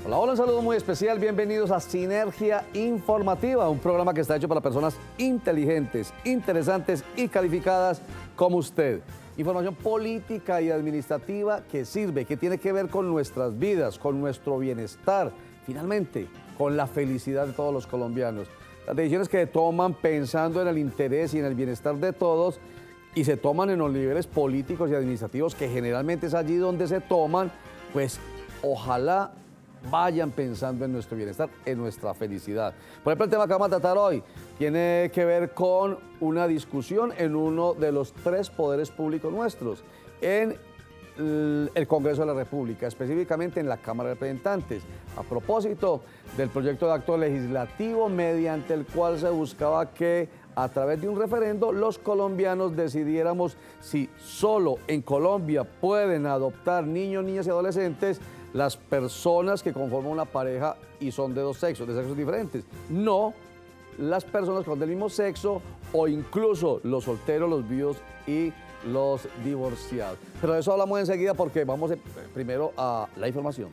Hola, hola, un saludo muy especial. Bienvenidos a Sinergia Informativa, un programa que está hecho para personas inteligentes, interesantes y calificadas como usted. Información política y administrativa que sirve, que tiene que ver con nuestras vidas, con nuestro bienestar, finalmente, con la felicidad de todos los colombianos. Las decisiones que toman pensando en el interés y en el bienestar de todos y se toman en los niveles políticos y administrativos, que generalmente es allí donde se toman, pues ojalá vayan pensando en nuestro bienestar, en nuestra felicidad. Por ejemplo, el tema que vamos a tratar hoy tiene que ver con una discusión en uno de los tres poderes públicos nuestros, en el Congreso de la República, específicamente en la Cámara de Representantes, a propósito del proyecto de acto legislativo mediante el cual se buscaba que a través de un referendo los colombianos decidiéramos si solo en Colombia pueden adoptar niños, niñas y adolescentes las personas que conforman una pareja y son de dos sexos, de sexos diferentes. No las personas con del mismo sexo o incluso los solteros, los viudos y los divorciados. Pero de eso hablamos enseguida porque vamos primero a la información.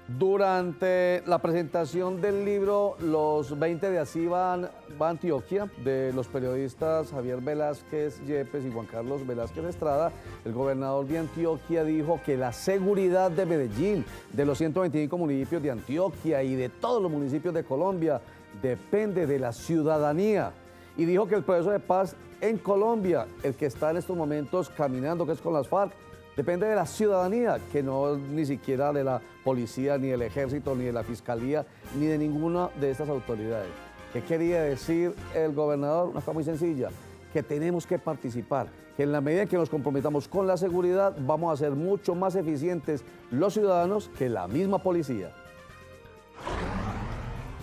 Durante la presentación del libro Los 20 de Así va Antioquia, de los periodistas Javier Velázquez Yepes y Juan Carlos Velázquez Estrada, el gobernador de Antioquia dijo que la seguridad de Medellín, de los 125 municipios de Antioquia y de todos los municipios de Colombia depende de la ciudadanía. Y dijo que el proceso de paz en Colombia, el que está en estos momentos caminando, que es con las FARC, depende de la ciudadanía, que no ni siquiera de la policía, ni del ejército, ni de la fiscalía, ni de ninguna de estas autoridades. ¿Qué quería decir el gobernador? Una cosa muy sencilla, que tenemos que participar, que en la medida en que nos comprometamos con la seguridad, vamos a ser mucho más eficientes los ciudadanos que la misma policía.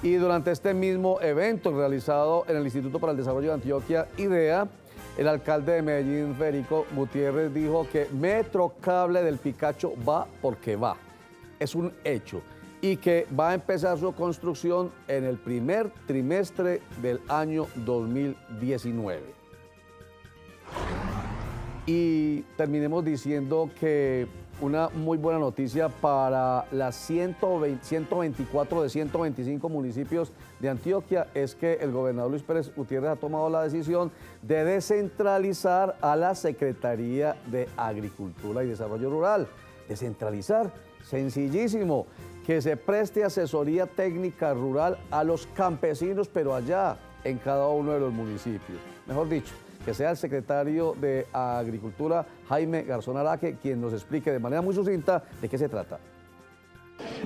Y durante este mismo evento realizado en el Instituto para el Desarrollo de Antioquia, IDEA, el alcalde de Medellín, Federico Gutiérrez, dijo que Metro Cable del Picacho va porque va. Es un hecho. Y que va a empezar su construcción en el primer trimestre del año 2019. Y terminemos diciendo que una muy buena noticia para las 124 de 125 municipios de Antioquia es que el gobernador Luis Pérez Gutiérrez ha tomado la decisión de descentralizar a la Secretaría de Agricultura y Desarrollo Rural. Descentralizar, sencillísimo, que se preste asesoría técnica rural a los campesinos, pero allá en cada uno de los municipios. Mejor dicho, que sea el secretario de Agricultura, Jaime Garzón Araque, quien nos explique de manera muy sucinta de qué se trata.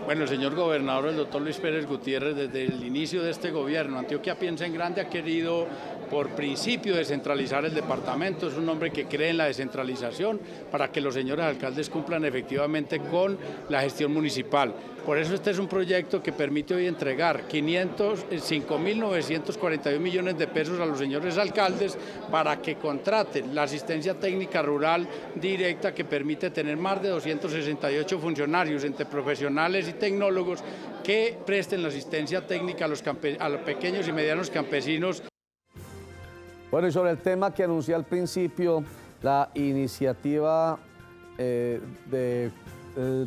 Bueno, el señor gobernador, el doctor Luis Pérez Gutiérrez, desde el inicio de este gobierno, Antioquia Piensa en Grande, ha querido por principio descentralizar el departamento. Es un hombre que cree en la descentralización para que los señores alcaldes cumplan efectivamente con la gestión municipal. Por eso este es un proyecto que permite hoy entregar 5.941 millones de pesos a los señores alcaldes para que contraten la asistencia técnica rural directa, que permite tener más de 268 funcionarios entre profesionales y tecnólogos que presten la asistencia técnica a los pequeños y medianos campesinos. Bueno, y sobre el tema que anuncié al principio, la iniciativa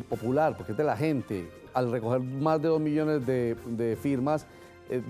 popular, porque es de la gente, al recoger más de 2 millones de firmas,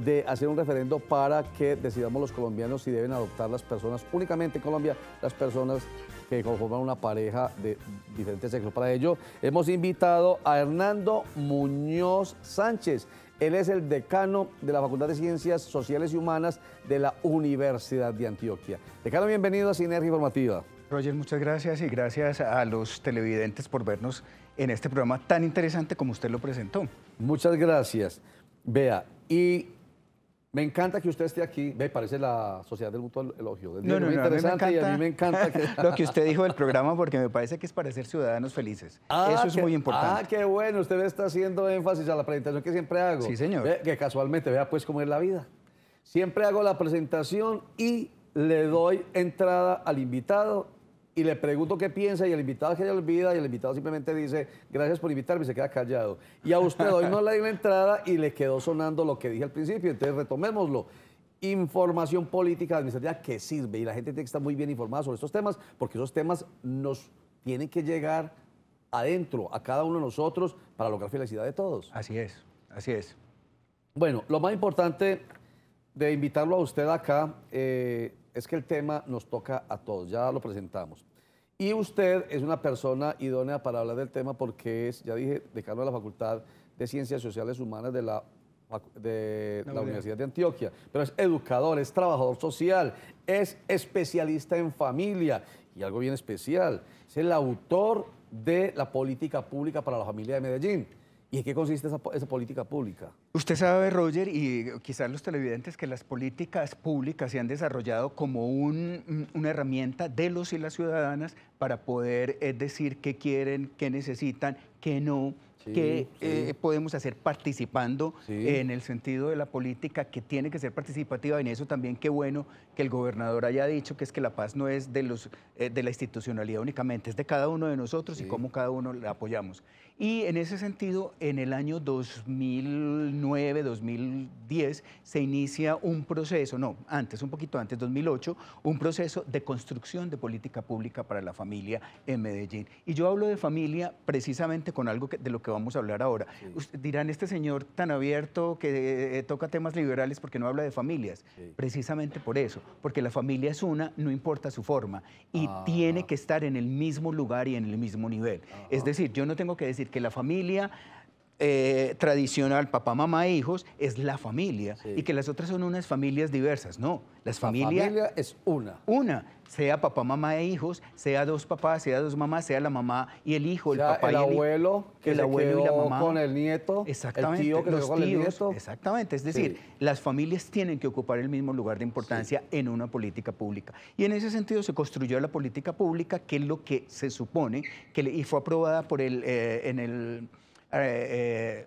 de hacer un referendo para que decidamos los colombianos si deben adoptar las personas, únicamente en Colombia, las personas que conforman una pareja de diferentes sexos. Para ello hemos invitado a Hernando Muñoz Sánchez. Él es el decano de la Facultad de Ciencias Sociales y Humanas de la Universidad de Antioquia. Decano, bienvenido a Sinergia Informativa. Roger, muchas gracias, y gracias a los televidentes por vernos en este programa tan interesante como usted lo presentó. Muchas gracias. Vea, y me encanta que usted esté aquí. Ve, parece la Sociedad del Mutuo Elogio. Es muy interesante, y a mí me encanta que... lo que usted dijo del programa, porque me parece que es para ser ciudadanos felices. Eso es muy importante. Ah, qué bueno. Usted está haciendo énfasis a la presentación que siempre hago. Sí, señor. Ve, que casualmente, vea pues cómo es la vida. Siempre hago la presentación y le doy entrada al invitado y le pregunto qué piensa, y el invitado que se olvida, y el invitado simplemente dice gracias por invitarme y se queda callado. Y a usted hoy no le di la entrada y le quedó sonando lo que dije al principio, entonces retomémoslo. Información política administrativa que sirve, y la gente tiene que estar muy bien informada sobre estos temas, porque esos temas nos tienen que llegar adentro, a cada uno de nosotros, para lograr felicidad de todos. Así es, así es. Bueno, lo más importante de invitarlo a usted acá es que el tema nos toca a todos, ya lo presentamos. Y usted es una persona idónea para hablar del tema porque es, ya dije, decano de la Facultad de Ciencias Sociales Humanas de la Universidad de Antioquia, pero es educador, es trabajador social, es especialista en familia y algo bien especial, es el autor de la política pública para la familia de Medellín. ¿Y en qué consiste esa política pública? Usted sabe, Roger, y quizás los televidentes, que las políticas públicas se han desarrollado como una herramienta de los y las ciudadanas para poder decir qué quieren, qué necesitan, qué no, qué podemos hacer participando en el sentido de la política, que tiene que ser participativa. En eso también qué bueno que el gobernador haya dicho que es que la paz no es de la institucionalidad únicamente, es de cada uno de nosotros y cómo cada uno la apoyamos. Y en ese sentido, en el año 2009, 2010, se inicia un proceso, no, antes, un poquito antes, 2008, un proceso de construcción de política pública para la familia en Medellín. Y yo hablo de familia precisamente con algo de lo que vamos a hablar ahora. Usted dirán, este señor tan abierto que toca temas liberales, ¿porque no habla de familias? Precisamente por eso, porque la familia es una, no importa su forma, y tiene que estar en el mismo lugar y en el mismo nivel. Es decir, yo no tengo que decir que la familia tradicional, papá, mamá, hijos, es la familia y que las otras son unas familias diversas. No, la familia es una. Una, sea papá, mamá e hijos, sea dos papás, sea dos mamás, sea la mamá y el hijo, el papá el y abuelo, que el abuelo y la mamá con el nieto, exactamente, el tío que los con el tíos, nieto. exactamente, es decir, las familias tienen que ocupar el mismo lugar de importancia en una política pública. Y en ese sentido se construyó la política pública, que es lo que se supone, y fue aprobada por en el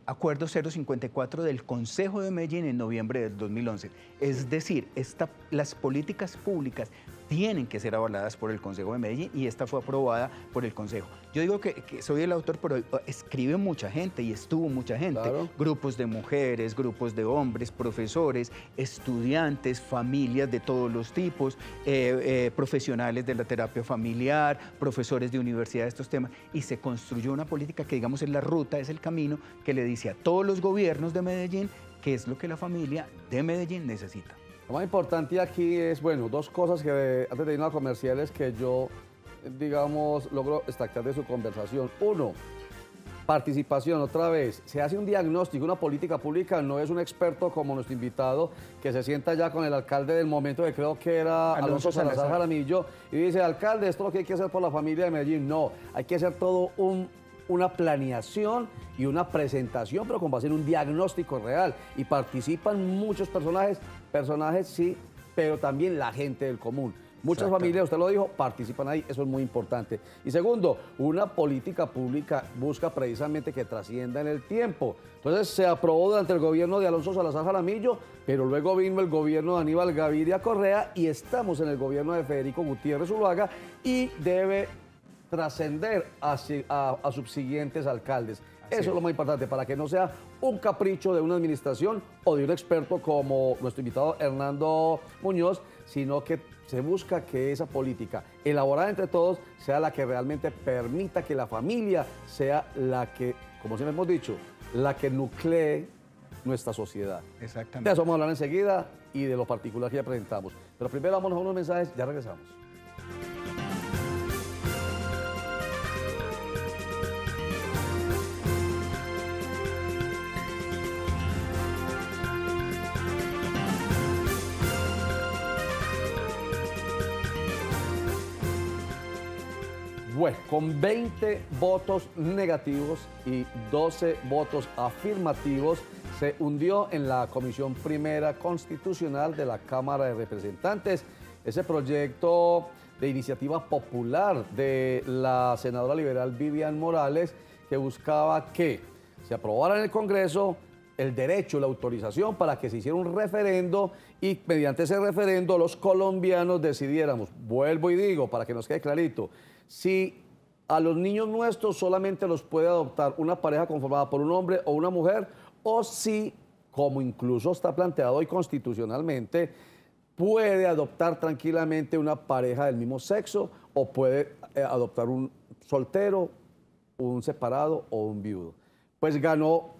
Acuerdo 054 del Consejo de Medellín en noviembre del 2011. Es decir, las políticas públicas tienen que ser avaladas por el Consejo de Medellín y esta fue aprobada por el Consejo. Yo digo que soy el autor, pero escribe mucha gente y estuvo mucha gente. Claro. Grupos de mujeres, grupos de hombres, profesores, estudiantes, familias de todos los tipos, profesionales de la terapia familiar, profesores de universidad de estos temas. Y se construyó una política que, digamos, es la ruta, es el camino que le dice a todos los gobiernos de Medellín qué es lo que la familia de Medellín necesita. Lo más importante aquí es, bueno, dos cosas que antes de irnos a comerciales que yo, digamos, logro extractar de su conversación. Uno, participación, otra vez, se hace un diagnóstico, una política pública, no es un experto como nuestro invitado que se sienta ya con el alcalde del momento, que creo que era Alonso Salazar Jaramillo, y dice, alcalde, esto es lo que hay que hacer por la familia de Medellín. No, hay que hacer todo una planeación y una presentación, pero con base en un diagnóstico real. Y participan muchos personajes sí, pero también la gente del común. Muchas familias, usted lo dijo, participan ahí, eso es muy importante. Y segundo, una política pública busca precisamente que trascienda en el tiempo. Entonces se aprobó durante el gobierno de Alonso Salazar Jaramillo, pero luego vino el gobierno de Aníbal Gaviria Correa y estamos en el gobierno de Federico Gutiérrez Zuluaga y debe trascender a subsiguientes alcaldes. Eso es lo más importante, para que no sea un capricho de una administración o de un experto como nuestro invitado Hernando Muñoz, sino que se busca que esa política elaborada entre todos sea la que realmente permita que la familia sea la que, como siempre hemos dicho, la que nuclee nuestra sociedad. Exactamente. De eso vamos a hablar enseguida y de lo particular que ya presentamos. Pero primero vamos a unos mensajes, ya regresamos. Bueno, con 20 votos negativos y 12 votos afirmativos, se hundió en la Comisión Primera Constitucional de la Cámara de Representantes ese proyecto de iniciativa popular de la senadora liberal Vivian Morales, que buscaba que se aprobara en el Congreso el derecho, la autorización para que se hiciera un referendo y mediante ese referendo los colombianos decidiéramos, vuelvo y digo para que nos quede clarito, si a los niños nuestros solamente los puede adoptar una pareja conformada por un hombre o una mujer, o si, como incluso está planteado hoy constitucionalmente, puede adoptar tranquilamente una pareja del mismo sexo o puede adoptar un soltero un separado o un viudo. Pues ganó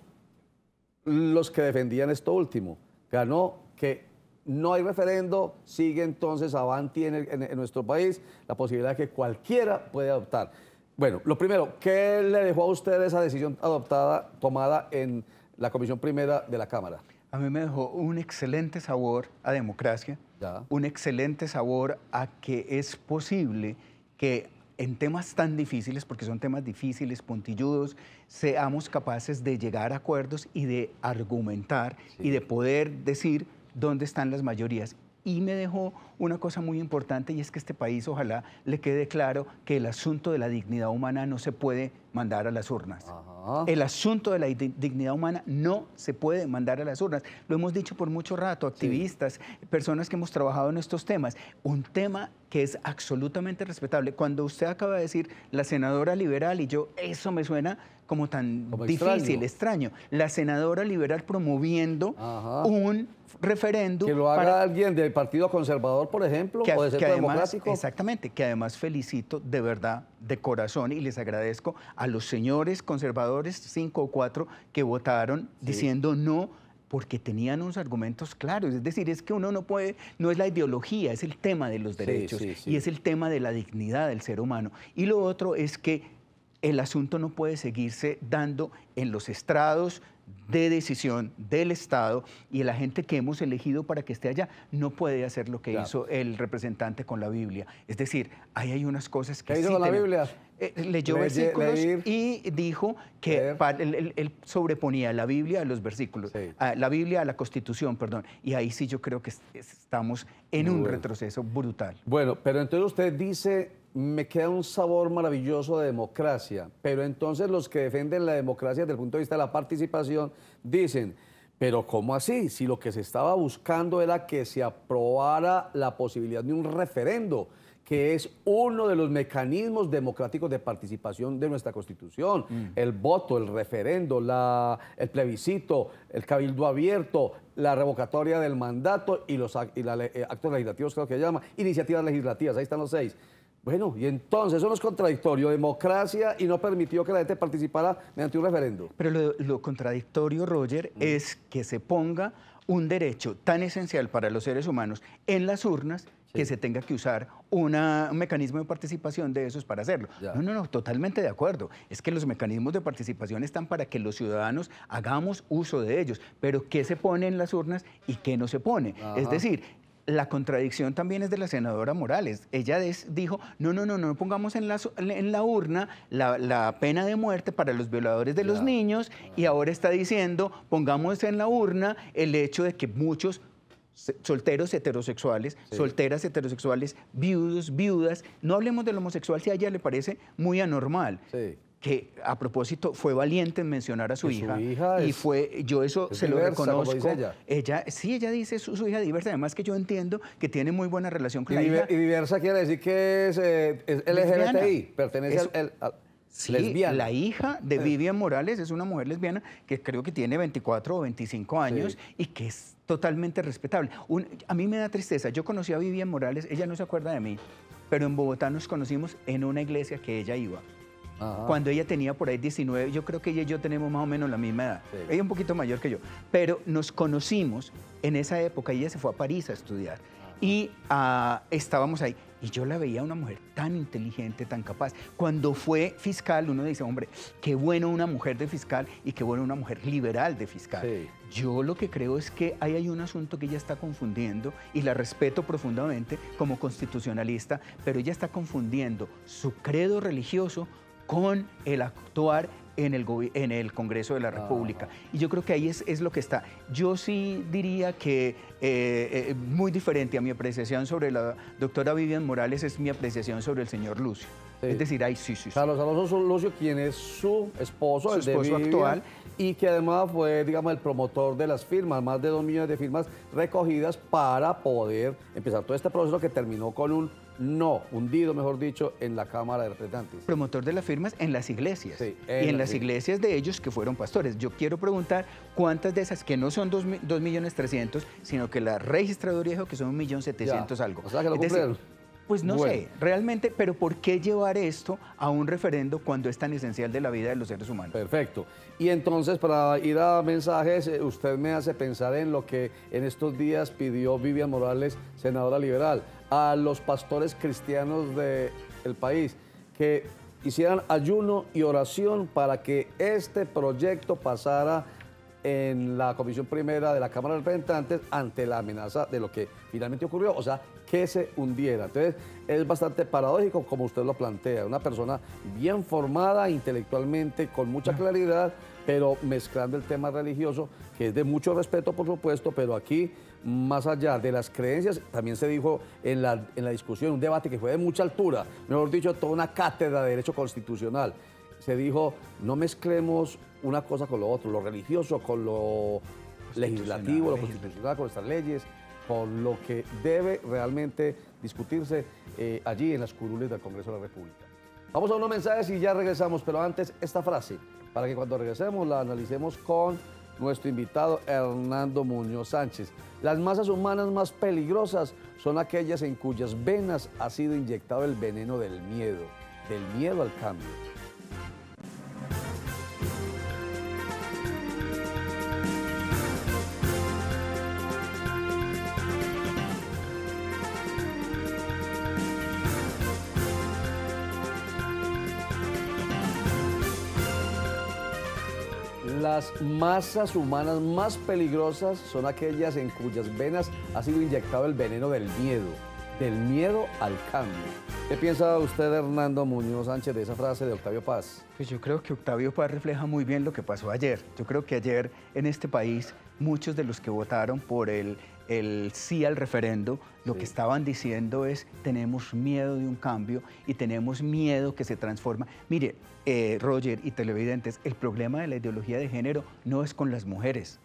los que defendían esto último. Ganó que no hay referendo, sigue entonces avanti en nuestro país la posibilidad de que cualquiera pueda adoptar. Bueno, lo primero, ¿qué le dejó a usted esa decisión tomada en la Comisión Primera de la Cámara? A mí me dejó un excelente sabor a democracia, un excelente sabor a que es posible que en temas tan difíciles, porque son temas difíciles, puntilludos, seamos capaces de llegar a acuerdos y de argumentar y de poder decir dónde están las mayorías. Y me dejó una cosa muy importante, y es que este país ojalá le quede claro que el asunto de la dignidad humana no se puede mandar a las urnas. El asunto de la dignidad humana no se puede mandar a las urnas. Lo hemos dicho por mucho rato, activistas, personas que hemos trabajado en estos temas. Un tema que es absolutamente respetable. Cuando usted acaba de decir la senadora liberal, y yo, eso me suena como tan difícil, extraño. La senadora liberal promoviendo un referéndum. Que lo haga alguien del Partido Conservador, por ejemplo, o del Centro Democrático. Exactamente, que además felicito de verdad, de corazón, y les agradezco a los señores conservadores, 5 o 4, que votaron diciendo no, porque tenían unos argumentos claros. Es decir, es que uno no puede, no es la ideología, es el tema de los derechos y es el tema de la dignidad del ser humano. Y lo otro es que el asunto no puede seguirse dando en los estrados de decisión del Estado, y la gente que hemos elegido para que esté allá no puede hacer lo que hizo el representante con la Biblia. Es decir, ahí hay unas cosas que ¿Qué hizo con la Biblia? Leyó versículos y dijo que él sobreponía la Biblia a los versículos, la Biblia a la Constitución, perdón, y ahí sí yo creo que estamos en un retroceso brutal. Bueno, pero entonces usted dice, me queda un sabor maravilloso de democracia, pero entonces los que defienden la democracia desde el punto de vista de la participación dicen, pero ¿cómo así? Si lo que se estaba buscando era que se aprobara la posibilidad de un referendo, que es uno de los mecanismos democráticos de participación de nuestra Constitución. El voto, el referendo, el plebiscito, el cabildo abierto, la revocatoria del mandato y los actos legislativos, creo que se llama, iniciativas legislativas, ahí están los 6. Bueno, y entonces eso no es contradictorio, democracia, y no permitió que la gente participara mediante un referendo. Pero lo contradictorio, Roger, es que se ponga un derecho tan esencial para los seres humanos en las urnas, que se tenga que usar un mecanismo de participación de esos para hacerlo. No, totalmente de acuerdo. Es que los mecanismos de participación están para que los ciudadanos hagamos uso de ellos, pero ¿qué se pone en las urnas y qué no se pone? Es decir, la contradicción también es de la senadora Morales. Ella dijo, no pongamos en la urna la pena de muerte para los violadores de los niños, y ahora está diciendo, pongamos en la urna el hecho de que muchos solteros heterosexuales, solteras heterosexuales, viudos, viudas, no hablemos del homosexual si a ella le parece muy anormal. Que a propósito fue valiente en mencionar a su hija, y yo eso se lo reconozco. Ella dice su hija diversa, además que yo entiendo que tiene muy buena relación con la hija. Y diversa quiere decir que es LGBTI, pertenece al lesbiana. La hija de Vivian Morales es una mujer lesbiana que creo que tiene 24 o 25 años y que es totalmente respetable. A mí me da tristeza, yo conocí a Vivian Morales, ella no se acuerda de mí, pero en Bogotá nos conocimos en una iglesia que ella iba. Cuando ella tenía por ahí 19, yo creo que ella y yo tenemos más o menos la misma edad. Ella un poquito mayor que yo, pero nos conocimos en esa época. Ella se fue a París a estudiar y estábamos ahí. Y yo la veía una mujer tan inteligente, tan capaz. Cuando fue fiscal, uno dice, hombre, qué bueno una mujer de fiscal y qué bueno una mujer liberal de fiscal. Yo lo que creo es que ahí hay un asunto que ella está confundiendo, y la respeto profundamente como constitucionalista, pero ella está confundiendo su credo religioso con el actuar en el Congreso de la República. Y yo creo que ahí es lo que está. Yo sí diría que muy diferente a mi apreciación sobre la doctora Vivian Morales es mi apreciación sobre el señor Lucio. Es decir, Carlos Alonso Lucio, quien es su esposo actual, y que además fue, digamos, el promotor de las firmas, más de 2 millones de firmas recogidas para poder empezar todo este proceso que terminó con un no, hundido, mejor dicho, en la Cámara de Representantes. Promotor de las firmas en las iglesias. Y en las iglesias de ellos que fueron pastores. Yo quiero preguntar cuántas de esas, que no son 2.300.000, sino que la registraduría dijo que son 1.700.000 algo. O sea, que lo cumplieron. Pues no Bueno. sé, realmente, pero ¿por qué llevar esto a un referendo cuando es tan esencial de la vida de los seres humanos? Perfecto. Y entonces, para ir a mensajes, usted me hace pensar en lo que en estos días pidió Vivian Morales, senadora liberal, a los pastores cristianos del país, que hicieran ayuno y oración para que este proyecto pasara en la Comisión Primera de la Cámara de Representantes ante la amenaza de lo que finalmente ocurrió, o sea, que se hundiera. Entonces, es bastante paradójico como usted lo plantea, una persona bien formada intelectualmente, con mucha claridad, pero mezclando el tema religioso, que es de mucho respeto, por supuesto, pero aquí, más allá de las creencias, también se dijo en la discusión, un debate que fue de mucha altura, mejor dicho, toda una cátedra de Derecho Constitucional. Se dijo, no mezclemos una cosa con lo otro, lo religioso con lo legislativo, lo constitucional, con nuestras leyes, con lo que debe realmente discutirse allí en las curules del Congreso de la República. Vamos a unos mensajes y ya regresamos, pero antes esta frase, para que cuando regresemos la analicemos con nuestro invitado Hernando Muñoz Sánchez. Las masas humanas más peligrosas son aquellas en cuyas venas ha sido inyectado el veneno del miedo al cambio. Las masas humanas más peligrosas son aquellas en cuyas venas ha sido inyectado el veneno del miedo al cambio. ¿Qué piensa usted, Hernando Muñoz Sánchez, de esa frase de Octavio Paz? Pues yo creo que Octavio Paz refleja muy bien lo que pasó ayer. Yo creo que ayer en este país muchos de los que votaron por el sí al referendo, lo que estaban diciendo es tenemos miedo de un cambio y tenemos miedo que se transforma. Mire, Roger y televidentes, el problema de la ideología de género no es con las mujeres.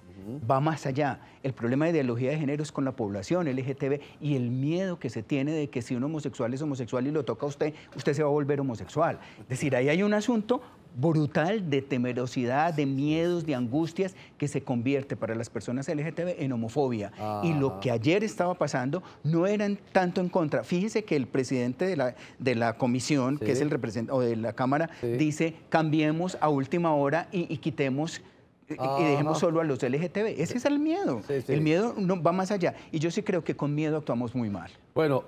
Va más allá. El problema de ideología de género es con la población LGTB y el miedo que se tiene de que si un homosexual es homosexual y lo toca a usted, usted se va a volver homosexual. Es decir, ahí hay un asunto brutal de temerosidad, de miedos, de angustias que se convierte para las personas LGTB en homofobia. Y lo que ayer estaba pasando no eran tanto en contra. Fíjese que el presidente de la comisión, que es el representante o de la Cámara, dice cambiemos a última hora y quitemos y dejemos solo a los LGTB. Ese es el miedo. El miedo no, va más allá. Y yo sí creo que con miedo actuamos muy mal. Bueno,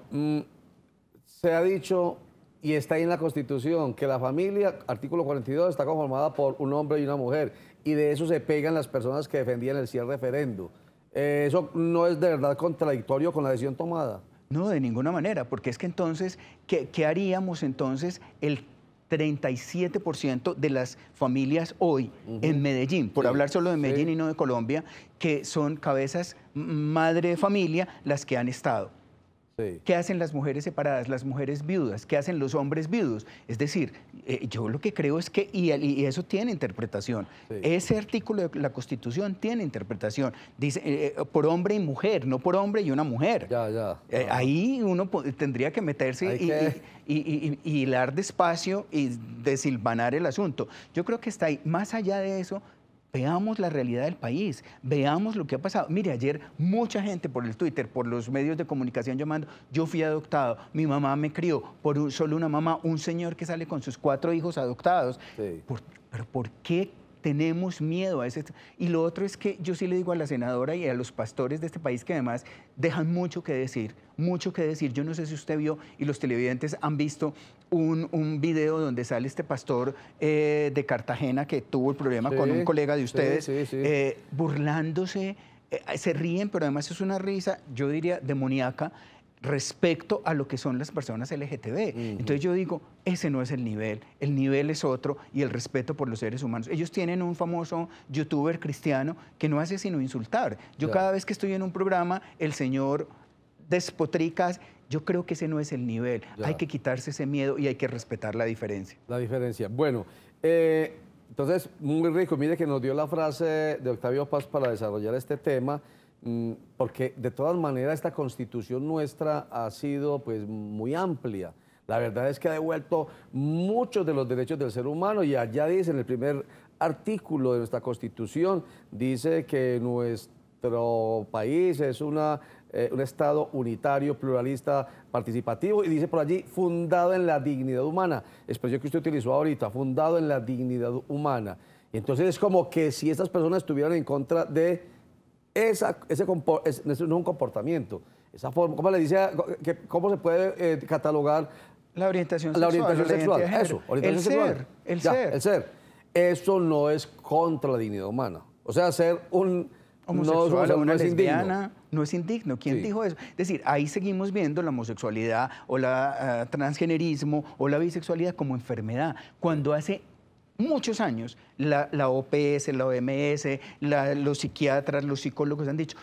se ha dicho, y está ahí en la Constitución, que la familia, artículo 42, está conformada por un hombre y una mujer. Y de eso se pegan las personas que defendían el sí al referendo. ¿Eso no es de verdad contradictorio con la decisión tomada? No, de ninguna manera, porque es que entonces, ¿qué haríamos entonces el 37% de las familias hoy en Medellín, por hablar solo de Medellín y no de Colombia, que son cabezas madre de familia las que han estado? ¿Qué hacen las mujeres separadas, las mujeres viudas? ¿Qué hacen los hombres viudos? Es decir, yo lo que creo es que, y eso tiene interpretación, ese artículo de la Constitución tiene interpretación, dice por hombre y mujer, no por hombre y una mujer. Ahí uno tendría que meterse y hilar despacio y desilvanar el asunto. Yo creo que está ahí. Más allá de eso, veamos la realidad del país, veamos lo que ha pasado. Mire, ayer mucha gente por el Twitter, por los medios de comunicación llamando, yo fui adoptado, mi mamá me crió, por solo una mamá, un señor que sale con sus 4 hijos adoptados. Pero ¿por qué tenemos miedo a ese? Y lo otro es que yo sí le digo a la senadora y a los pastores de este país que además dejan mucho que decir, mucho que decir. Yo no sé si usted vio y los televidentes han visto un video donde sale este pastor de Cartagena que tuvo el problema con un colega de ustedes, burlándose, se ríen, pero además es una risa, yo diría, demoníaca, respecto a lo que son las personas LGTB. Entonces yo digo, ese no es el nivel es otro, y el respeto por los seres humanos. Ellos tienen un famoso youtuber cristiano que no hace sino insultar. Yo cada vez que estoy en un programa, el señor despotrica. Yo creo que ese no es el nivel. Hay que quitarse ese miedo y hay que respetar la diferencia. La diferencia. Bueno, entonces, muy rico. Mire que nos dio la frase de Octavio Paz para desarrollar este tema, porque de todas maneras esta Constitución nuestra ha sido pues muy amplia. La verdad es que ha devuelto muchos de los derechos del ser humano, y allá dice en el primer artículo de nuestra Constitución, dice que nuestro país es una un Estado unitario, pluralista, participativo, y dice por allí, fundado en la dignidad humana, expresión que usted utilizó ahorita, fundado en la dignidad humana. Y entonces es como que si estas personas estuvieran en contra de no un comportamiento, esa forma, ¿cómo le dice? ¿Cómo se puede catalogar? La orientación sexual. La orientación sexual, eso, orientación sexual. El ser. Eso no es contra la dignidad humana. O sea, ser un homosexual, una lesbiana, indigno. No es indigno. ¿Quién dijo eso? Es decir, ahí seguimos viendo la homosexualidad o la transgenerismo o la bisexualidad como enfermedad, cuando hace muchos años la OPS, la OMS, los psiquiatras, los psicólogos han dicho,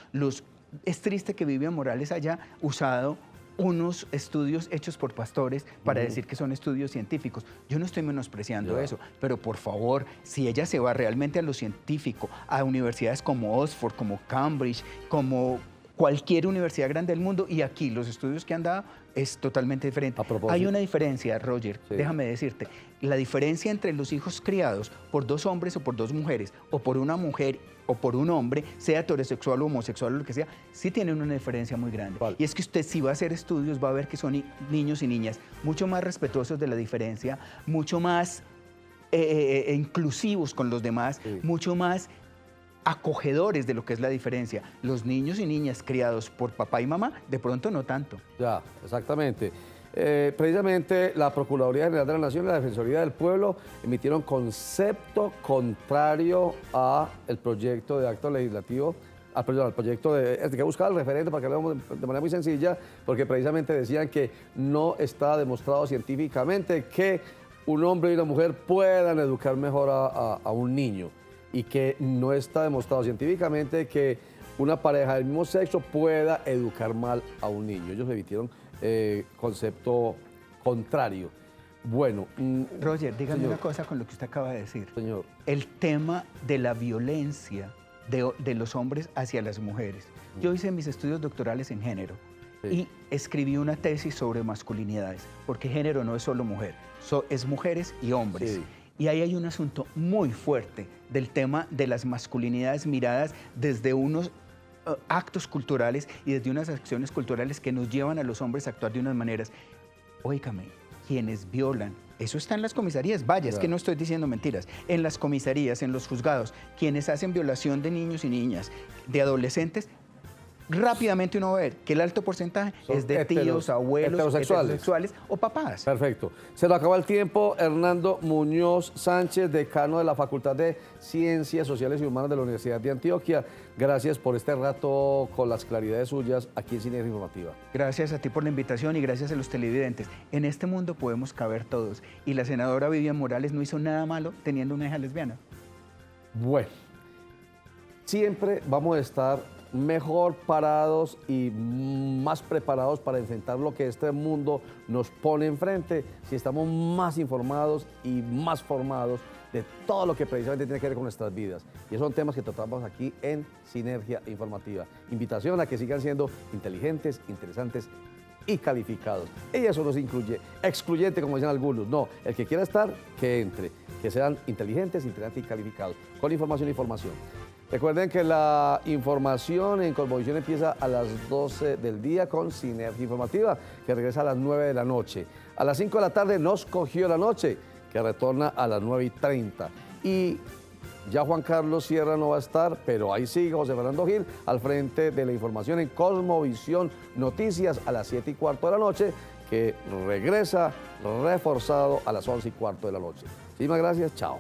es triste que Vivian Morales haya usado unos estudios hechos por pastores para decir que son estudios científicos. Yo no estoy menospreciando eso, pero por favor, si ella se va realmente a lo científico, a universidades como Oxford, como Cambridge, como cualquier universidad grande del mundo, y aquí los estudios que han dado es totalmente diferente. Hay una diferencia, Roger, déjame decirte, la diferencia entre los hijos criados por dos hombres o por dos mujeres, o por una mujer o por un hombre, sea heterosexual o homosexual o lo que sea, sí tienen una diferencia muy grande. Y es que usted si va a hacer estudios va a ver que son niños y niñas mucho más respetuosos de la diferencia, mucho más inclusivos con los demás, mucho más acogedores de lo que es la diferencia. Los niños y niñas criados por papá y mamá, de pronto no tanto. Ya, exactamente. Precisamente la Procuraduría General de la Nación y la Defensoría del Pueblo emitieron concepto contrario al proyecto de acto legislativo, al proyecto que buscaba el referente, para que lo veamos de manera muy sencilla, porque precisamente decían que no está demostrado científicamente que un hombre y una mujer puedan educar mejor a un niño, y que no está demostrado científicamente que una pareja del mismo sexo pueda educar mal a un niño. Ellos emitieron concepto contrario. Bueno, Roger, dígame señor, una cosa con lo que usted acaba de decir. Señor. El tema de la violencia de los hombres hacia las mujeres. Yo hice mis estudios doctorales en género y escribí una tesis sobre masculinidades, porque género no es solo mujer, es mujeres y hombres. Y ahí hay un asunto muy fuerte del tema de las masculinidades miradas desde unos actos culturales y desde unas acciones culturales que nos llevan a los hombres a actuar de unas maneras. Óigame, quienes violan, eso está en las comisarías, vaya, es que no estoy diciendo mentiras, en las comisarías, en los juzgados, quienes hacen violación de niños y niñas, de adolescentes, rápidamente uno va a ver que el alto porcentaje es de tíos, abuelos, heterosexuales o papás. Perfecto. Se nos acaba el tiempo. Hernando Muñoz Sánchez, decano de la Facultad de Ciencias Sociales y Humanas de la Universidad de Antioquia. Gracias por este rato con las claridades suyas aquí en Sinergia Informativa. Gracias a ti por la invitación y gracias a los televidentes. En este mundo podemos caber todos. Y la senadora Vivian Morales no hizo nada malo teniendo una hija lesbiana. Bueno, siempre vamos a estar mejor parados y más preparados para enfrentar lo que este mundo nos pone enfrente si estamos más informados y más formados de todo lo que precisamente tiene que ver con nuestras vidas. Y esos son temas que tratamos aquí en Sinergia Informativa. Invitación a que sigan siendo inteligentes, interesantes y calificados. Y eso no se incluye excluyente, como dicen algunos. No, el que quiera estar, que entre. Que sean inteligentes, interesantes y calificados. Con información y formación. Recuerden que la información en Cosmovisión empieza a las 12 del día con Sinergia Informativa, que regresa a las 9 de la noche. A las 5 de la tarde Nos Cogió la Noche, que retorna a las 9:30. Y ya Juan Carlos Sierra no va a estar, pero ahí sigue José Fernando Gil al frente de la información en Cosmovisión Noticias a las 7:15 de la noche, que regresa reforzado a las 11:15 de la noche. Muchísimas gracias, chao.